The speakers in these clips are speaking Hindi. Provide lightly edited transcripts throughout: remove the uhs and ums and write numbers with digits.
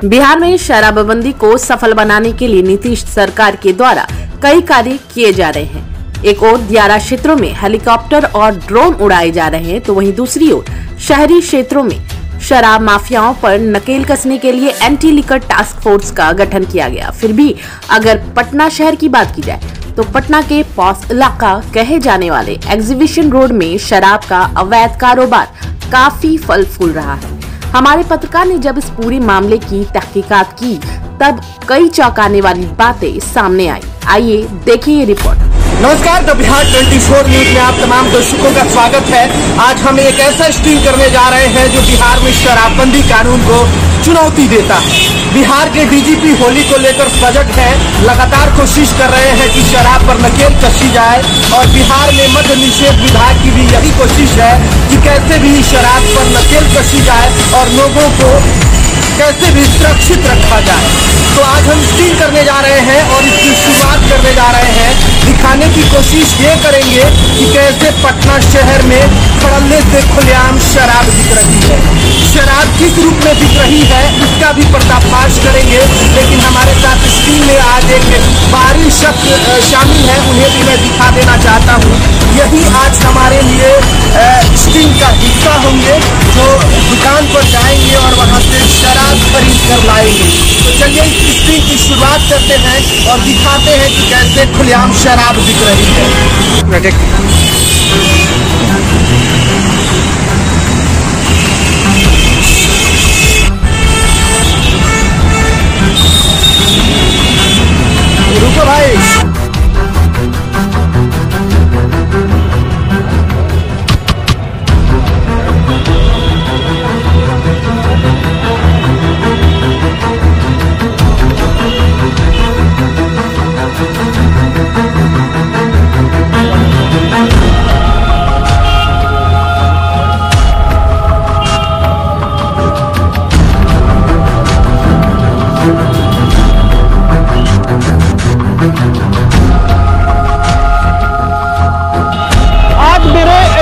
बिहार में शराबबंदी को सफल बनाने के लिए नीतीश सरकार के द्वारा कई कार्य किए जा रहे हैं। एक ओर दियारा क्षेत्रों में हेलीकॉप्टर और ड्रोन उड़ाए जा रहे हैं, तो वहीं दूसरी ओर शहरी क्षेत्रों में शराब माफियाओं पर नकेल कसने के लिए एंटी लिकर टास्क फोर्स का गठन किया गया। फिर भी अगर पटना शहर की बात की जाए तो पटना के पॉश इलाका कहे जाने वाले एग्जीबिशन रोड में शराब का अवैध कारोबार काफी फल फूल रहा है। हमारे पत्रकार ने जब इस पूरे मामले की तहकीकात की तब कई चौंकाने वाली बातें सामने आई। आइए देखें ये रिपोर्ट। नमस्कार, द बिहार 24 न्यूज में आप तमाम दर्शकों का स्वागत है। आज हम एक ऐसा स्ट्रिंग करने जा रहे हैं जो बिहार में शराबबंदी कानून को चुनौती देता है। बिहार के डीजीपी होली को लेकर सजग है, लगातार कोशिश कर रहे हैं कि शराब पर नकेल कसी जाए और बिहार में मद्य निषेध विभाग की भी यही कोशिश है कि कैसे भी शराब पर नकेल कसी जाए और लोगों को कैसे भी सुरक्षित रखा जाए। तो आज हम स्ट्रिंग करने जा रहे हैं और इसकी शुरुआत करने जा रहे हैं। दिखाने की कोशिश ये करेंगे कि कैसे पटना शहर में धड़ल्ले से खुलेआम शराब बिक रही है। शराब किस रूप में बिक रही है इसका भी पर्दाफाश करेंगे। लेकिन हमारे साथ स्क्रीन में आज एक बाहरी शख्स शामिल है, उन्हें भी मैं दिखा देना चाहता हूँ। यही आज हमारे लिए स्ट्रिंग का हिस्सा होंगे जो दुकान पर जाएंगे और वहाँ से शराब खरीद कर लाएंगे। तो चलिए इस स्ट्रिंग की शुरुआत करते हैं और दिखाते हैं कि कैसे खुलेआम शराब बिक रही है। रुको भाई,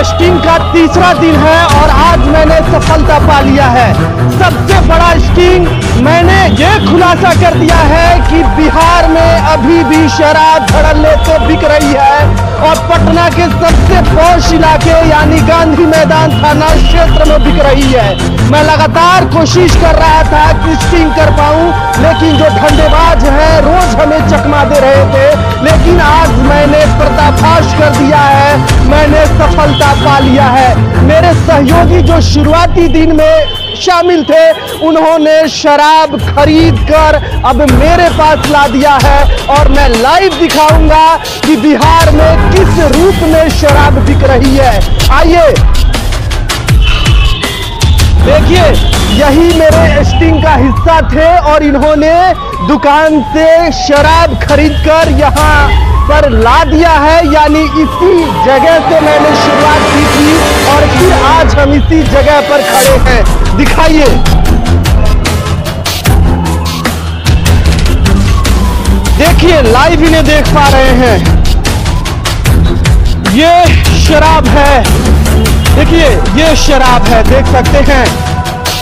स्टिंग का तीसरा दिन है और आज मैंने सफलता पा लिया है। सबसे बड़ा स्टिंग मैंने ये खुलासा कर दिया है कि बिहार में अभी भी शराब धड़ल्ले से बिक रही है और पटना के सबसे पॉश इलाके यानी गांधी मैदान थाना क्षेत्र में बिक रही है। मैं लगातार कोशिश कर रहा था कि स्टिंग कर पाऊं, लेकिन जो धंधेबाज हैं रोज हमें चकमा दे रहे थे, लेकिन आज मैंने पर्दाफाश कर दिया है, मैंने सफलता पा लिया है। मेरे सहयोगी जो शुरुआती दिन में शामिल थे उन्होंने शराब खरीद कर अब मेरे पास ला दिया है और मैं लाइव दिखाऊंगा कि बिहार में किस रूप में शराब बिक रही है। आइए देखिए, यही मेरे स्टिंग का हिस्सा थे और इन्होंने दुकान से शराब खरीदकर यहाँ पर ला दिया है। यानी इसी जगह से मैंने शुरुआत की थी और फिर आज हम इसी जगह पर खड़े हैं। दिखाइए, देखिए, लाइव इन्हें देख पा रहे हैं। ये शराब है, देखिए ये शराब है, देख सकते हैं।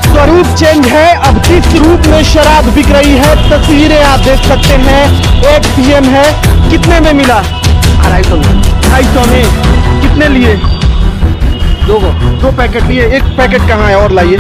स्वरूप चेंज है, अब किस रूप में शराब बिक रही है तस्वीरें आप देख सकते हैं। 1 PM है, कितने में मिला? 250 में। कितने लिए? 2 पैकेट लिए। 1 पैकेट कहाँ है और लाइए।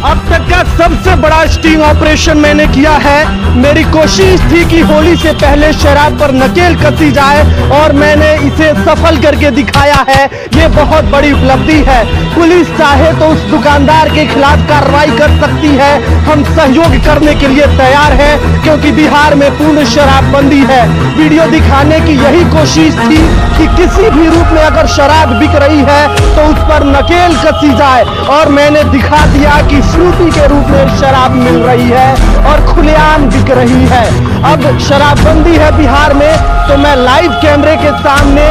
अब तक का सबसे बड़ा स्टिंग ऑपरेशन मैंने किया है। मेरी कोशिश थी कि होली से पहले शराब पर नकेल कसी जाए और मैंने इसे सफल करके दिखाया है। ये बहुत बड़ी उपलब्धि है। पुलिस चाहे तो उस दुकानदार के खिलाफ कार्रवाई कर सकती है। हम सहयोग करने के लिए तैयार हैं क्योंकि बिहार में पूर्ण शराबबंदी है। वीडियो दिखाने की यही कोशिश थी कि किसी भी रूप में अगर शराब बिक रही है तो उस पर नकेल कसी जाए और मैंने दिखा दिया कि फ्रूटी के रूप में शराब मिल रही है और खुलेआम बिक रही है। अब शराबबंदी है बिहार में, तो मैं लाइव कैमरे के सामने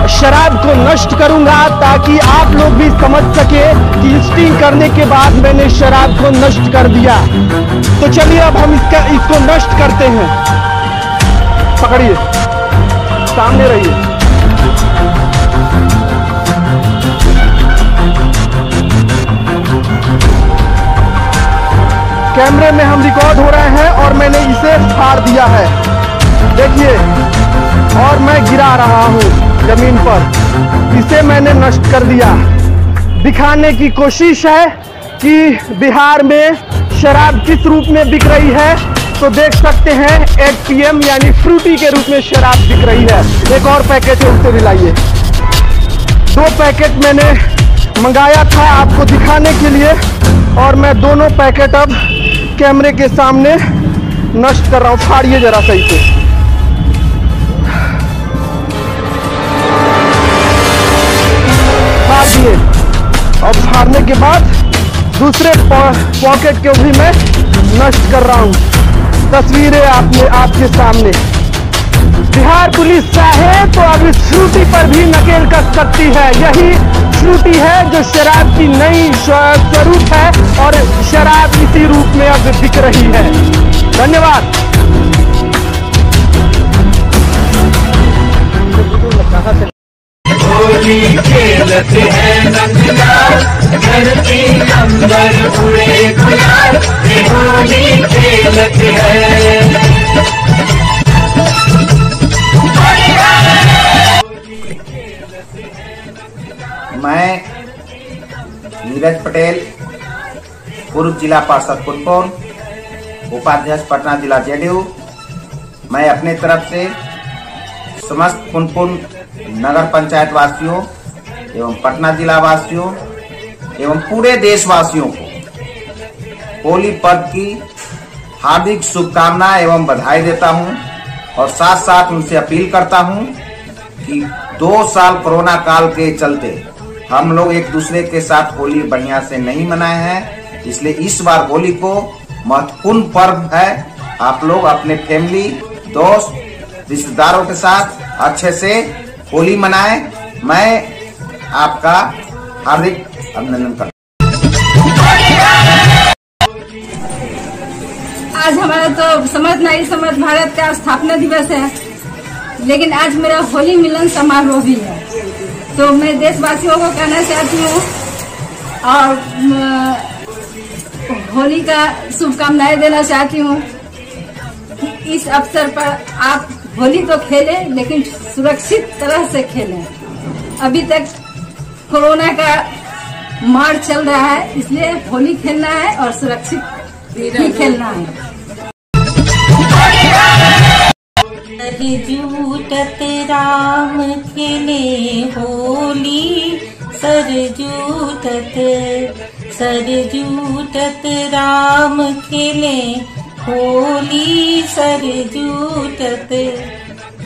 शराब को नष्ट करूंगा ताकि आप लोग भी समझ सके कि स्टिंग करने के बाद मैंने शराब को नष्ट कर दिया। तो चलिए अब हम इसको नष्ट करते हैं। पकड़िए। सामने रहिए। कैमरे में हम रिकॉर्ड हो रहे हैं और मैंने इसे फाड़ दिया है, देखिए, और मैं गिरा रहा हूँ जमीन पर। इसे मैंने नष्ट कर दिया। दिखाने की कोशिश है कि बिहार में शराब किस रूप में बिक रही है। तो देख सकते हैं 8 PM यानी फ्रूटी के रूप में शराब बिक रही है। एक और पैकेट है, उसे भी लाइए। 2 पैकेट मैंने मंगाया था आपको दिखाने के लिए, और मैं दोनों पैकेट अब कैमरे के सामने नष्ट कर रहा हूँ। फाड़िए जरा सही से। फाड़ दिए, और फाड़ने के बाद दूसरे पॉकेट को भी मैं नष्ट कर रहा हूँ। तस्वीरें आपके सामने। बिहार पुलिस चाहे तो अब इस फ्रूटी पर भी नकेल कस सकती है। यही फ्रूटी है जो शराब की नई स्वरूप है, और शराब इसी रूप में अब बिक रही है। धन्यवाद। होली खेलते हैं नंदलाल, धरती अंबर उड़े गुलाल, होली खेलते हैं। मैं नीरज पटेल, पूर्व जिला पार्षद पुनपुन, उपाध्यक्ष पटना जिला JDU। मैं अपने तरफ से समस्त पुनपुन नगर पंचायत वासियों एवं पटना जिला वासियों एवं पूरे देशवासियों को होली पर्व की हार्दिक शुभकामनाएं एवं बधाई देता हूं, और साथ साथ उनसे अपील करता हूं कि 2 साल कोरोना काल के चलते हम लोग एक दूसरे के साथ होली बढ़िया से नहीं मनाए हैं, इसलिए इस बार होली को महत्वपूर्ण पर्व है। आप लोग अपने फैमिली, दोस्त, रिश्तेदारों के साथ अच्छे से होली मनाएं। मैं आपका हार्दिक अभिनंदन करता हूं। आज हमारा तो समर्थ नारी समर्थ भारत का स्थापना दिवस है, लेकिन आज मेरा होली मिलन समारोह भी है। तो मैं देशवासियों को कहना चाहती हूँ और होली का शुभकामनाएं देना चाहती हूँ कि इस अवसर पर आप होली तो खेलें, लेकिन सुरक्षित तरह से खेलें। अभी तक कोरोना का मार चल रहा है, इसलिए होली खेलना है और सुरक्षित ही खेलना है। सरजूटत राम खेले होली, सरजूटत राम खेले होली, सरजूटत।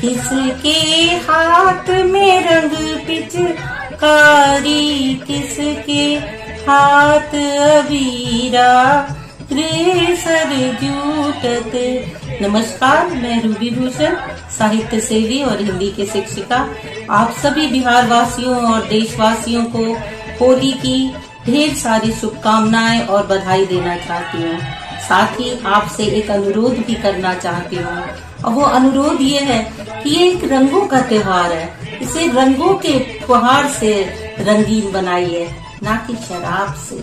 किसके हाथ में रंग पिचकारी, किसके हाथ अबीरा, रे सरजूटत। नमस्कार, मैं रूबी भूषण, साहित्य सेवी और हिंदी की शिक्षिका। आप सभी बिहार वासियों और देशवासियों को होली की ढेर सारी शुभकामनाएं और बधाई देना चाहती हूँ। साथ ही आपसे एक अनुरोध भी करना चाहती हूँ, और वो अनुरोध ये है कि ये एक रंगों का त्योहार है। इसे रंगों के फुहार से रंगीन बनाइए, ना कि शराब से।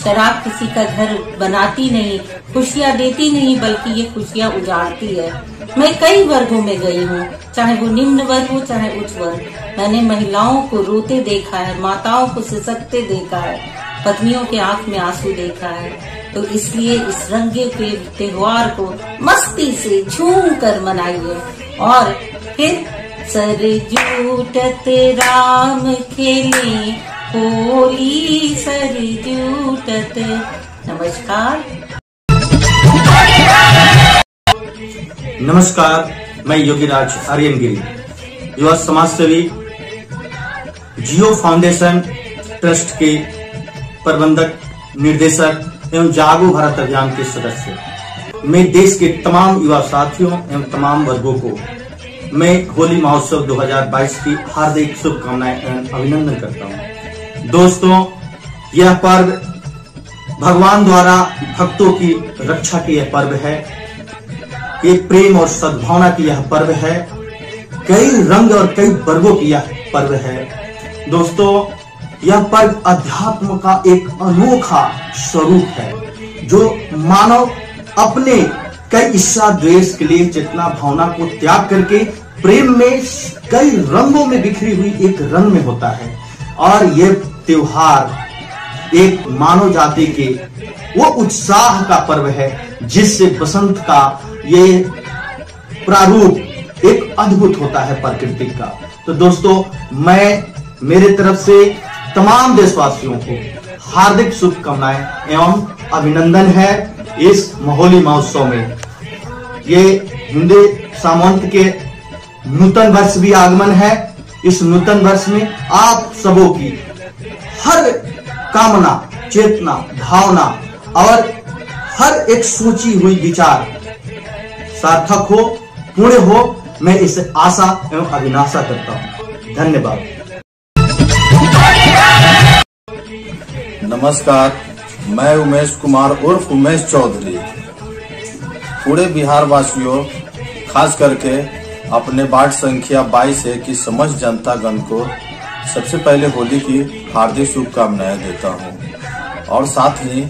शराब किसी का घर बनाती नहीं, खुशियाँ देती नहीं, बल्कि ये खुशियाँ उजाड़ती है। मैं कई वर्गों में गई हूँ, चाहे वो निम्न वर्ग हो चाहे उच्च वर्ग। मैंने महिलाओं को रोते देखा है, माताओं को सिसकते देखा है, पत्नियों के आंख में आंसू देखा है। तो इसलिए इस रंगे के त्योहार को मस्ती से झूम कर मनाइए। और फिर सरजूटत राम खेले होली, सरजूटत। नमस्कार। नमस्कार, मैं योगीराज आर्यनगिरी, युवा समाज सेवी, जियो फाउंडेशन ट्रस्ट के प्रबंधक, निर्देशक एवं जागो भारत अभियान के सदस्य। मैं देश के तमाम युवा साथियों एवं तमाम वर्गों को मैं होली महोत्सव 2022 की हार्दिक शुभकामनाएं एवं अभिनंदन करता हूं। दोस्तों, यह पर्व भगवान द्वारा भक्तों की रक्षा की यह पर्व है। ये प्रेम और सद्भावना की यह पर्व है। कई रंग और कई वर्गों की यह पर्व है। दोस्तों, यह पर्व अध्यात्म का एक अनोखा स्वरूप है, जो मानव अपने कई इच्छा द्वेष के लिए चेतना भावना को त्याग करके प्रेम में कई रंगों में बिखरी हुई एक रंग में होता है। और ये त्योहार एक मानव जाति के वो उत्साह का पर्व है जिससे बसंत का ये प्रारूप एक अद्भुत होता है प्रकृति का। तो दोस्तों, मैं मेरे तरफ से तमाम देशवासियों को हार्दिक शुभकामनाएं एवं अभिनंदन है इस होली महोत्सव में। ये हिंदू सामंत के नूतन वर्ष भी आगमन है। इस नूतन वर्ष में आप सबों की हर कामना, चेतना, भावना और हर एक सोची हुई विचार सार्थक हो, पूर्ण हो, मैं इसे आशा एवं अभिलाषा करता हूं। धन्यवाद। नमस्कार, मैं उमेश कुमार उर्फ उमेश चौधरी पूरे बिहार वासियों, खास करके अपने वार्ड संख्या 22 की समस्त जनतागण को सबसे पहले होली की हार्दिक शुभकामनाएं देता हूं। और साथ ही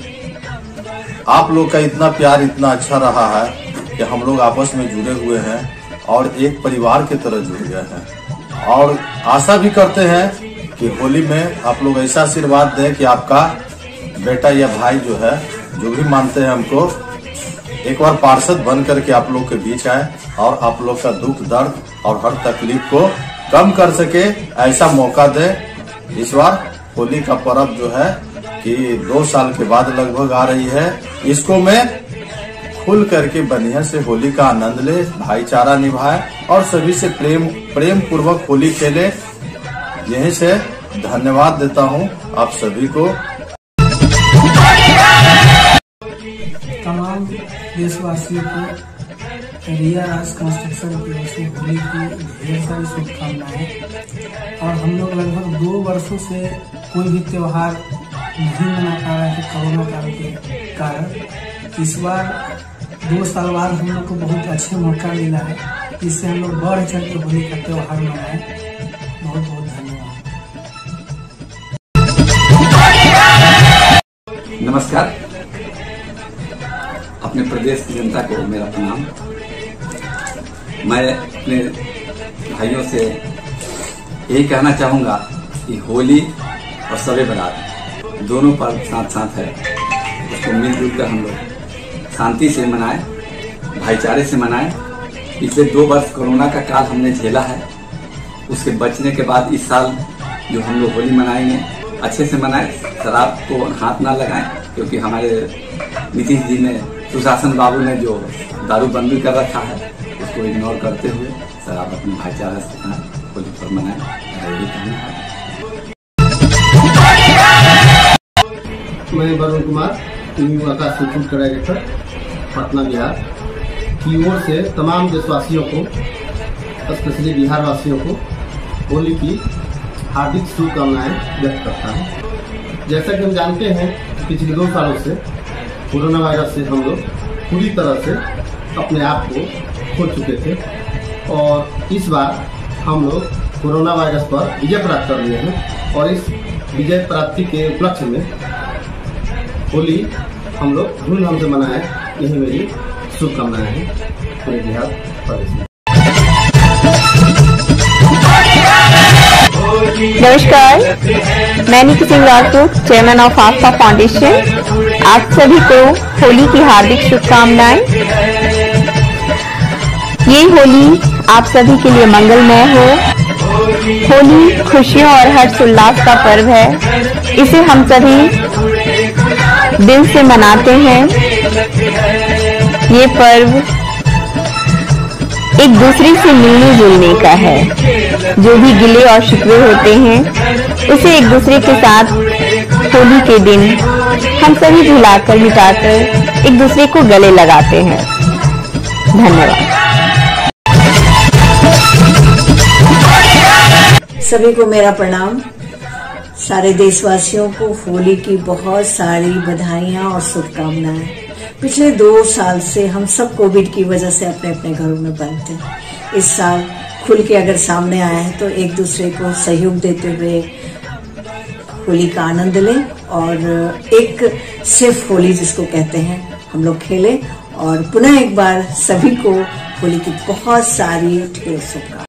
आप लोग का इतना प्यार इतना अच्छा रहा है कि हम लोग आपस में जुड़े हुए हैं और एक परिवार की तरह जुड़ गए हैं। और आशा भी करते हैं कि होली में आप लोग ऐसा आशीर्वाद दें कि आपका बेटा या भाई जो है, जो भी मानते हैं हमको, एक बार पार्षद बन करके आप लोग के बीच आए और आप लोग का दुख दर्द और हर तकलीफ को कम कर सके, ऐसा मौका दे। इस बार होली का पर्व जो है कि 2 साल के बाद लगभग आ रही है, इसको मैं खुल करके बढ़िया से होली का आनंद ले, भाईचारा निभाए और सभी से प्रेम पूर्वक होली खेले। यहीं से धन्यवाद देता हूं आप सभी को। तमाम देशवासियों को रिया राज कंस्ट्रक्शन की ओर से होली की ढेर सारी शुभकामनाएं। और हम लोग लगभग 2 वर्षों से कोई भी त्योहार नहीं मना पा रहे थे कोरोना काल के कारण। इस बार 2 साल बाद हम लोग को बहुत अच्छा मौका मिला है, जिससे हम लोग बढ़ चढ़ के होली का त्योहार मनाएं। बहुत बहुत धन्यवाद। नमस्कार, अपने प्रदेश की जनता को मेरा प्रणाम। मैं अपने भाइयों से यही कहना चाहूँगा कि होली और शब बारात दोनों पर्व साथ साथ है, उसको मिलजुल कर हम लोग शांति से मनाएं, भाईचारे से मनाएं। पिछले 2 वर्ष कोरोना का काल हमने झेला है, उसके बचने के बाद इस साल जो हम लोग होली मनाएंगे अच्छे से मनाएं, शराब को हाथ ना लगाएं, क्योंकि हमारे नीतीश जी ने, सुशासन बाबू ने जो दारू बंदी कर रखा है उसको इग्नोर करते हुए शराब अपने भाईचारा से होली पर मनाएं। मैं वरुण कुमार, युवा सूचित डायरेक्टर, पटना बिहार की ओर से तमाम देशवासियों को, स्पेशली बिहार वासियों को होली की हार्दिक शुभकामनाएं व्यक्त करता हूँ। जैसा कि हम जानते हैं, पिछले 2 सालों से कोरोना वायरस से हम लोग पूरी तरह से अपने आप को खो चुके थे और इस बार हम लोग कोरोना वायरस पर विजय प्राप्त कर लिए हैं। और इस विजय प्राप्ति के उपलक्ष्य में होली हम लोग धूमधाम से मनाएं, यही मेरी शुभकामनाएं हैं पूरे बिहार प्रदेश में। नमस्कार, मैं नीति Singh Rajput, chairman of Aastha foundation. आप सभी को होली की हार्दिक शुभकामनाएं। ये होली आप सभी के लिए मंगलमय हो। होली खुशियों और हर्षोल्लास का पर्व है, इसे हम सभी दिल से मनाते हैं। ये पर्व एक दूसरे से मिलने जुलने का है। जो भी गिले और शिकवे होते हैं उसे एक दूसरे के साथ होली के दिन हम सभी भुलाकर मिटाकर एक दूसरे को गले लगाते हैं। धन्यवाद। सभी को मेरा प्रणाम। सारे देशवासियों को होली की बहुत सारी बधाइयां और शुभकामनाएं। पिछले 2 साल से हम सब कोविड की वजह से अपने अपने घरों में बंद थे। इस साल खुल के अगर सामने आए हैं तो एक दूसरे को सहयोग देते हुए होली का आनंद लें और एक सिर्फ होली जिसको कहते हैं हम लोग खेलें। और पुनः एक बार सभी को होली की बहुत सारी ढेर शुभकामनाएं।